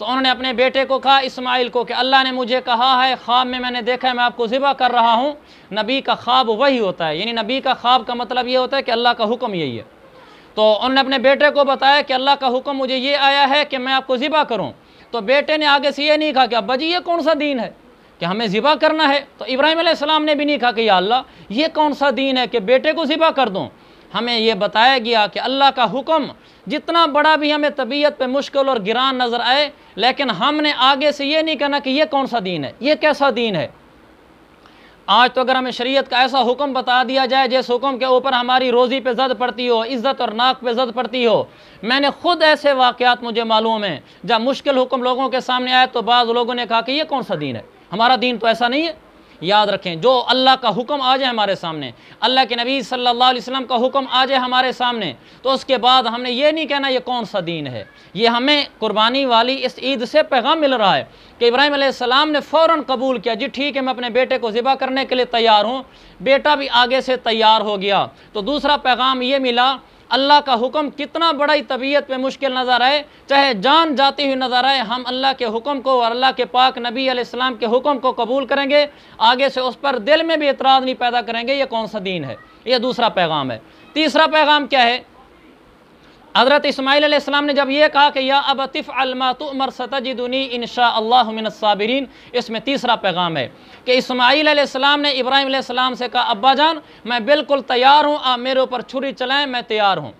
تو انہوں نے اپنے بیٹے کو کہا اسماعیل کو کہ اللہ نے مجھے کہا ہے، خواب میں نے دیکھا ہے میں آپ کو ذبح کر رہا ہوں۔ نبی کا خواب وہی ہوتا ہے، یعنی نبی کا خواب کا مطلب یہ ہوتا ہے کہ اللہ کا حکم یہی ہے۔ تو انہوں نے اپنے بیٹے کو بتایا کہ اللہ کا حکم مجھے یہ آیا ہے کہ میں آپ کو ذبح کروں۔ تو بیٹے نے آگے سے یہ نہیں کہا کہ ابا جی یہ کون سا دین ہے کہ ہمیں ذبح کرنا ہے۔ تو ابراہیم علیہ السلام نے بھی نہیں کہا کہ یا اللہ یہ کون سا دین ہے کہ بیٹے کو ذبح کر دوں۔ ہمیں یہ بتایا گیا کہ اللہ کا حکم جتنا بڑا بھی ہمیں طبیعت پہ مشکل اور گران نظر آئے، لیکن ہم نے آگے سے یہ نہیں کہنا کہ یہ کون سا دین ہے، یہ کیسا دین ہے۔ آج تو اگر ہمیں شریعت کا ایسا حکم بتا دیا جائے جس حکم کے اوپر ہماری روزی پہ زد پڑتی ہو، عزت اور ناک پہ زد پڑتی ہو، میں نے خود ایسے واقعات مجھے معلوم ہیں جب مشکل حکم لوگوں کے سامنے آئے تو بعض لوگوں نے کہا کہ یہ کون سا دین ہے، ہمارا دین تو ایسا نہیں ہے۔ یاد رکھیں جو اللہ کا حکم آ جائے ہمارے سامنے، اللہ کے نبی صلی اللہ علیہ وسلم کا حکم آ جائے ہمارے سامنے، تو اس کے بعد ہم نے یہ نہیں کہنا یہ کون سا دین ہے۔ یہ ہمیں قربانی والی اس عید سے پیغام مل رہا ہے کہ ابراہیم علیہ السلام نے فوراً قبول کیا، جی ٹھیک ہے میں اپنے بیٹے کو ذبح کرنے کے لیے تیار ہوں۔ بیٹا بھی آگے سے تیار ہو گیا۔ تو دوسرا پیغام یہ ملا، اللہ کا حکم کتنا بڑا ہی طبیعت پہ مشکل نظر آئے، چاہے جان جاتی ہوئی نظر آئے، ہم اللہ کے حکم کو اور اللہ کے پاک نبی علیہ السلام کے حکم کو قبول کریں گے، آگے سے اس پر دل میں بھی اعتراض نہیں پیدا کریں گے یہ کون سا دین ہے۔ یہ دوسرا پیغام ہے۔ تیسرا پیغام کیا ہے؟ حضرت اسماعیل علیہ السلام نے جب یہ کہا کہ یا ابت افعل ما تؤمر ستجدنی ان شاء اللہ من الصابرین، اس میں تیسرا پیغام ہے کہ اسماعیل علیہ السلام نے ابراہیم علیہ السلام سے کہا ابا جان میں بالکل تیار ہوں، آپ میرے اوپر چھری چلائیں، میں تیار ہوں۔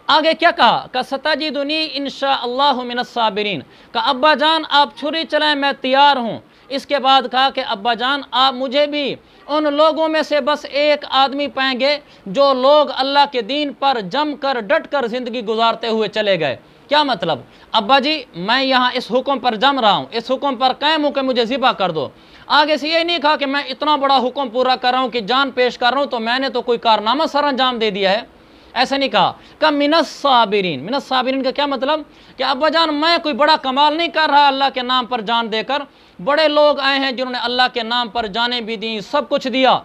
آگے کیا کہا کہ ستجدنی ان شاء اللہ من الصابرین، کہ ابا جان آپ چھری چلائیں میں تیار ہوں۔ اس کے بعد کہا کہ ابا جان آپ مجھے بھی ان لوگوں میں سے بس ایک آدمی پائیں گے جو لوگ اللہ کے دین پر جم کر ڈٹ کر زندگی گزارتے ہوئے چلے گئے۔ کیا مطلب؟ ابا جی میں یہاں اس حکم پر جم رہا ہوں، اس حکم پر قائم ہوں کہ مجھے ذبح کر دو۔ آگے سے یہ نہیں کہا کہ میں اتنا بڑا حکم پورا کر رہا ہوں کہ جان پیش کر رہا ہوں تو میں نے تو کوئی کارنامہ سر انجام دے دیا ہے، ایسا نہیں کہا کہ من الصابرین۔ من الصابرین کا کیا مطلب؟ کہ ابا جان میں کوئی بڑا کمال نہیں کر رہا اللہ کے نام پر جان دے کر، بڑے لوگ آئے ہیں جنہوں نے اللہ کے نام پر جانیں بھی دیں، سب کچھ دیا،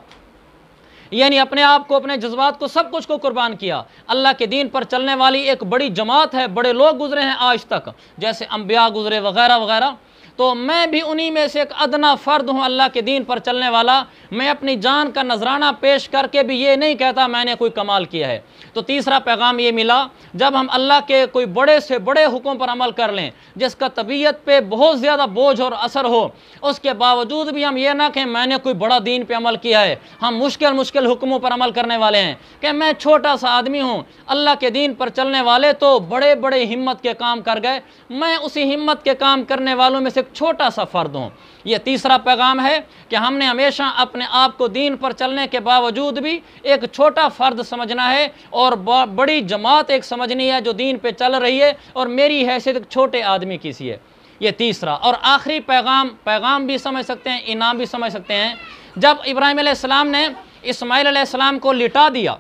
یعنی اپنے آپ کو اپنے جذبات کو سب کچھ کو قربان کیا۔ اللہ کے دین پر چلنے والی ایک بڑی جماعت ہے، بڑے لوگ گزرے ہیں آج تک، جیسے انبیاء گزرے وغیرہ وغیرہ، تو میں بھی انہی میں سے ایک ادنا فرد ہوں اللہ کے دین پر چلنے والا۔ میں اپنی جان کا نذرانہ پیش کر کے بھی یہ نہیں کہتا میں نے کوئی کمال کیا ہے۔ تو تیسرا پیغام یہ ملا، جب ہم اللہ کے کوئی بڑے سے بڑے حکم پر عمل کر لیں جس کا طبیعت پہ بہت زیادہ بوجھ اور اثر ہو، اس کے باوجود بھی ہم یہ نہ کہیں میں نے کوئی بڑا دین پہ عمل کیا ہے، ہم مشکل حکموں پر عمل کرنے والے ہیں، کہ میں چھوٹا سا آدمی ہوں، اللہ کے دین پر چلنے والے تو بڑے بڑے ہمت کے کام کر گئے، میں اسی ہمت کے کام کرنے والوں میں سے ایک چھوٹا سا فرد ہوں۔ یہ تیسرا پیغام ہے کہ ہم نے ہمیشہ اپنے آپ کو دین پر چلنے کے باوجود بھی ایک چھوٹا فرد سمجھنا ہے اور بڑی جماعت ایک سمجھنی ہے جو دین پہ چل رہی ہے، اور میری حیثیت ایک چھوٹے آدمی کی سی ہے۔ یہ تیسرا اور آخری پیغام بھی سمجھ سکتے ہیں، انعام بھی سمجھ سکتے ہیں۔ جب ابراہیم علیہ السلام نے اسماعیل علیہ السلام کو لٹا دیا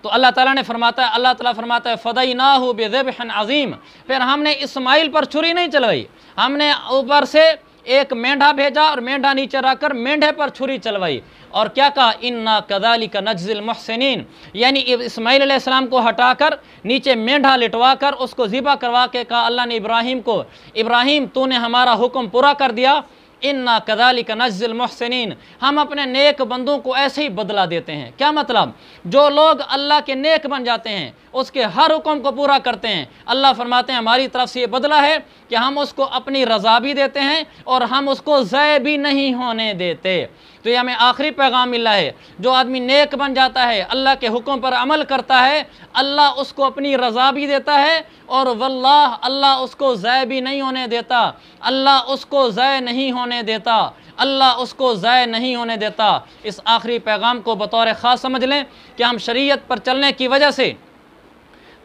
تو اللہ تعالیٰ فرماتا ہے فدیناہ بذبح عظیم، پھر ہم نے اسماعیل پر چھری نہیں چلوائی، ہم نے اوپر سے ایک مینڈھا بھیجا اور مینڈھا نیچے رکھ کر مینڈھے پر چھری چلوائی، اور کیا کہا انا کذالک نجزی المحسنین، یعنی اسماعیل علیہ السلام کو ہٹا کر نیچے مینڈھا لٹوا کر اس کو ذبح کروا کے کہا اللہ نے ابراہیم کو، ابراہیم تو نے ہمارا حکم پورا کر دیا، انا کذالک نجزی المحسنین، ہم اپنے نیک بندوں کو ایسے ہی بدلہ دیتے ہیں۔ کیا مطلب؟ جو لوگ اللہ کے نیک بن جاتے ہیں، اس کے ہر حکم کو پورا کرتے ہیں، اللہ فرماتے ہیں ہماری طرف سے یہ بدلہ ہے کہ ہم اس کو اپنی رضا بھی دیتے ہیں اور ہم اس کو ضائع بھی نہیں ہونے دیتے۔ تو یہ ہمیں آخری پیغام ملا ہے، جو آدمی نیک بن جاتا ہے، اللہ کے حکم پر عمل کرتا ہے، اللہ اس کو اپنی رضا بھی دیتا ہے، اور واللہ اللہ اس کو ضائع بھی نہیں ہونے دیتا، اللہ اس کو ضائع نہیں ہونے دیتا، اللہ اس کو ضائع نہیں ہونے دیتا۔ اس آخری پیغام کو بطور خاص سمجھ لیں کہ ہم شریعت پر چلنے کی وجہ سے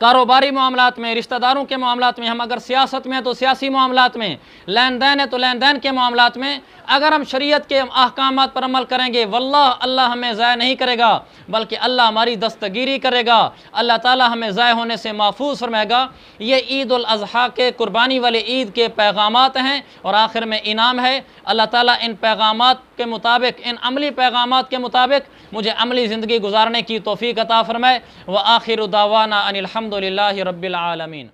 کاروباری معاملات میں، رشتہ داروں کے معاملات میں، ہم اگر سیاست میں ہیں تو سیاسی معاملات میں، لین دین ہے تو لین دین کے معاملات میں، اگر ہم شریعت کے احکامات پر عمل کریں گے واللہ اللہ ہمیں ضائع نہیں کرے گا، بلکہ اللہ ہماری دستگیری کرے گا، اللہ تعالی ہمیں ضائع ہونے سے محفوظ فرمائے گا۔ یہ عید الاضحیٰ کے قربانی والے عید کے پیغامات ہیں، اور آخر میں انعام ہے۔ اللہ تعالیٰ ان پیغامات کے مطابق، ان عملی پیغامات کے مطابق مجھے عملی زندگی گزارنے کی توفیق عطا فرمائے۔ وآخر دعوانا ان الحمد للہ رب العالمین۔